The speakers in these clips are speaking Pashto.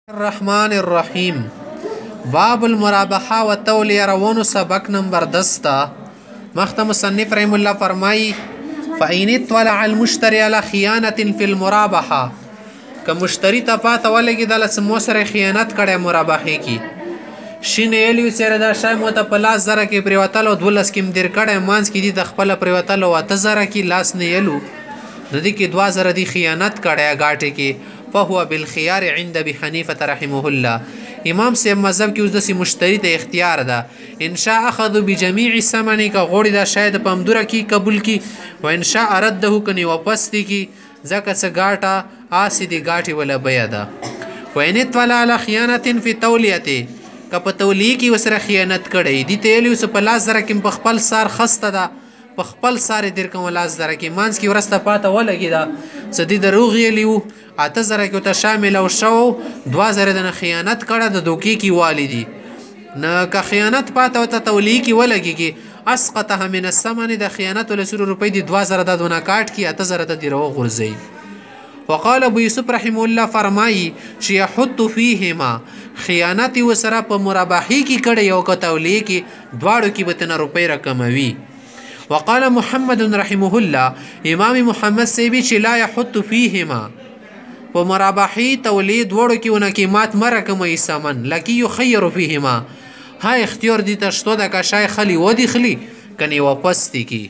الرحمن الرحیم باب المرابحه و تولیه روانو سبق نمبر 10 مخته مصنف رحم الله فرمایی فإن اطلع المشتري على خیانة فی المرابحه که مشتری ته پاته ولګېدله چې مو سره خیانت کړی مرابحې کې شین ایلیو چېرې دا شی مو ته په لاس زره کې پرېوتلو 12 کې مدیر کړی منځ کې دي د خپله پرېوتلو 8 زره کې لاس نه یلو د دې کې 2 زره دي خیانت کړی ګاټې کې فهو بالخيار عند ابي حنيفه رحمه الله امام صاحب مذهب کې اوس داسې مشتری ته اختیار ده ان شاء اخذ بجميع ثمن کا غوړي دا شاید په امدوره کې قبول کی و ان شاء رده کني واپس دي کی ځکه څه ګاټه آسی دي ګاټي ولا بیا ده و ان طلع على خيانه في تولیته که په تولیه کې وسره خیانت کړي دي ته لیو په لاس زره کې په خپل سار خسته ده په خپل سارې در کوم لاس زره کې مانځ کې ورسته پاته ولګېده څه دي دروغ یې لیو 8 زره کې ورته شامل او شو 2 زره د خیانت کړه د دوکې کې والدي نه که خیانت پاته ورته تولیه کې ولګېږي اسقطها من الثمن د خیانت له 100 روپۍ دي 2 زره د دونه کاټ کې 8 زره ته دي وغورځوي وقال ابو يوسف رحمه الله فرمایي چې يحط فيهما خیانت وسره په مرابحې کې کړي او که تولیه کې دواړو کې به تنه روپۍ رقموي وقال محمد رحمه الله امام محمد سیبی چې لا يحط فيهما په مرابحې تولید وړو کې ونه قیمت مرکمه سمن لکه یخیر فيهما ها اختیار دي تشتو د کشای خلی ودی خلی کني واپس دي کی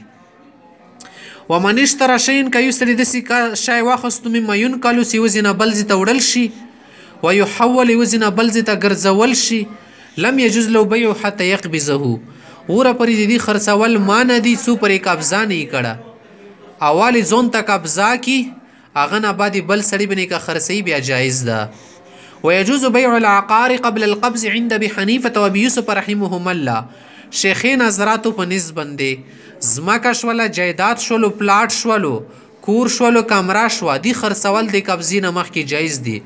ومن اشترى شيء كيسري دسي شای واخستو مما ينقل سی وزن بلز توړل شي ويحول وزن بلز ته ګرځول شي لم يجوز له بيع حتى يقبضه اوره پرې دي خرڅول مان دي سو پرې قبضه نه کړه اوالی زون ته قبضه کی اغه نه بعد بل سړی بنې کا خرڅي بیا جایز ده ويجوز بيع العقار قبل القبض عند ابي حنيفه وابي يوسف رحمهم الله شیخین حضرات په نسبندې زمکه شوله جایداد شولو پلاټ شولو کور شولو کمره شو دي خرڅول د قبضې نه مخکې جایز دي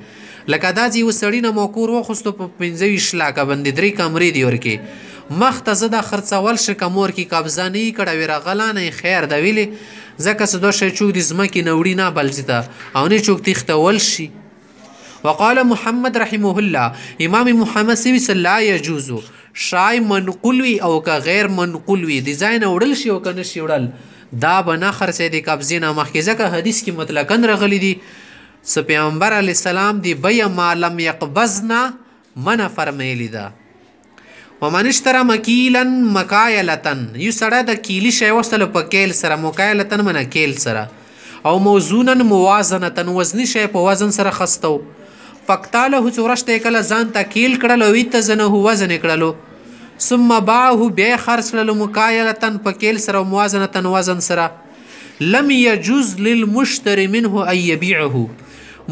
لکه دا چې وسړی نه موکور وخستو په 25 لاکه باندې 3 کمرې دی ورکه مخته زه د خرڅول شکمور کې قبضه نه کړه ویره غلانه خیر د ویلې ځکه څه دوه شی چوک د ځمکې نه وړي نه بلځته او نه چوک تښتول شي وقال محمد رحمه الله امام محمد سوي لا يجوز شای منقول وي او که غیر منقول وي ډیزاین وړل شي او که نه شي وړل دا به نه خرڅې د قبضې نه مخکې ځکه حدیث کې مطلقا رغلی دي پیغمبر علیه السلام دی بیا ما لم یقبضنا منع فرمیلی ده ومن اشترى مکیلا مکایلتن یو سړی د کیلی شی وستلو په کیل سره مکایلتن منه کیل سره او موزونا موازنتن وزنی شی په وزن سره خستو فقتاله څورشته کله ځان ته کیل کړلو وی ته زنه وزن کړلو ثم باعه بیا خرڅ کړلو مکایلتن په کیل سره موازنتن وزن سره لم يجوز للمشتري منه ان يبيعه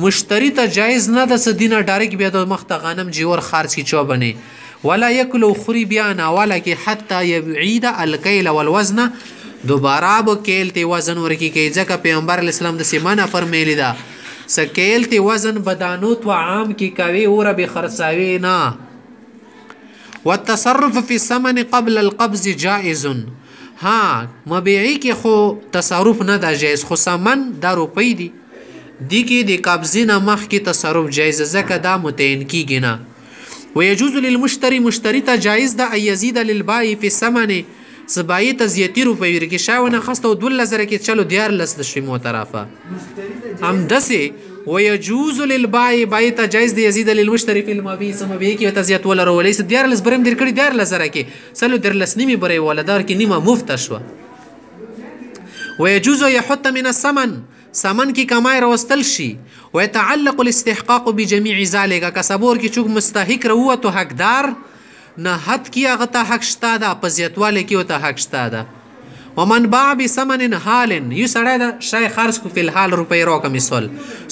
مشتری ته جایز نه ده څه دینه ډایرک بیا د مخته غنم جوړ خارج کی چوبنه ولا يكل خري بيانا ولا کی حتى يعيد الكيل والوزن دوباره به کیل ته وزن ورکی کی ځکه پیغمبر اسلام د سیمانه فرمایلی دا سکیل ته وزن بدانوت و عام کی کوي اور به خرڅاوي نه والتصرف في الثمن قبل القبض جائز ها مبيعي کې خو تصرف نه دا جایز خو سمن دا روپۍ دي دی کې د قبضې نه مخکې تصرف جایز ځکه دا متعین کیږي نه ويجوز للمشتري مشتری ته جایز ده ان يزيد للبائع في الثمن سبای ته زیاتی روپۍ ورکې شاونه خسته 12 کې چلو 14 د شي مو طرفه هم دسه ويجوز للبائع بائع ته جایز ده يزيد للمشتري في المبيع سمبي کې ته زیات ولا ولې 14 برم در کړي 14 کې سلو 13 نیمه برې ولدار کې نیمه مفت شو ويجوز يحط من الثمن سمن کی کمای راوستل شي ويتعلق الاستحقاق بجميع ذلك کسبور کی چوک مستحق رهو تو حقدار نه حد کی هغه ته حق شته ده په زیاتواله کې ته حق شته ده ومن باع بثمن حال یسړه ده شای خرج کو په الحال روپی راکم سول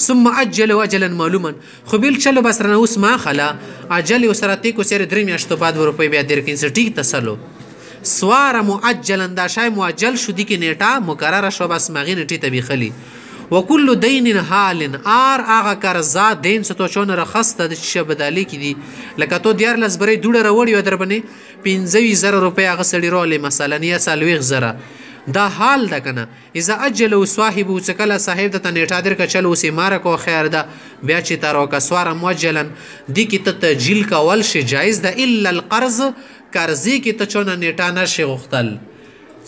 ثم اجل اجلا معلوما خو بل چلو بسرنه اوس ما خلا اجل وسرتی کو سر درې میاشتو بعد روپی بیا در کې ټیک تسلو سوار معجلا دا شای معجل شو دي کې نیټه مقرره شو بس مغین ټی ته بخلی وكل دين حال اغه قرضا دین ستو چون رخصته د شبدالي کې دي لکه تو دیار لس برې دوړه وروړي در باندې 15000 روپیا غسړي رولې مثلا یا سالويغ زره دا حال ده کنه اذا اجله صاحب چې کله صاحب د نیټه در ک چل اوسې مار کو خیر ده بیا چې تر وکسوار موجلا دی کی ته تجیل کول شي جایز ده الا القرض قرضی کی ته چونه نیټه نشي غختل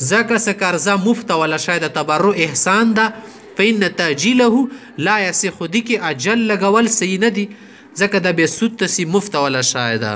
زکه س قرضه مفت ولا شاید تبرع احسان ده فإن تاجيله لا يصح دی کی اجل لګول صحیح نه دی زکه د به سود تسی مفت ولا شاید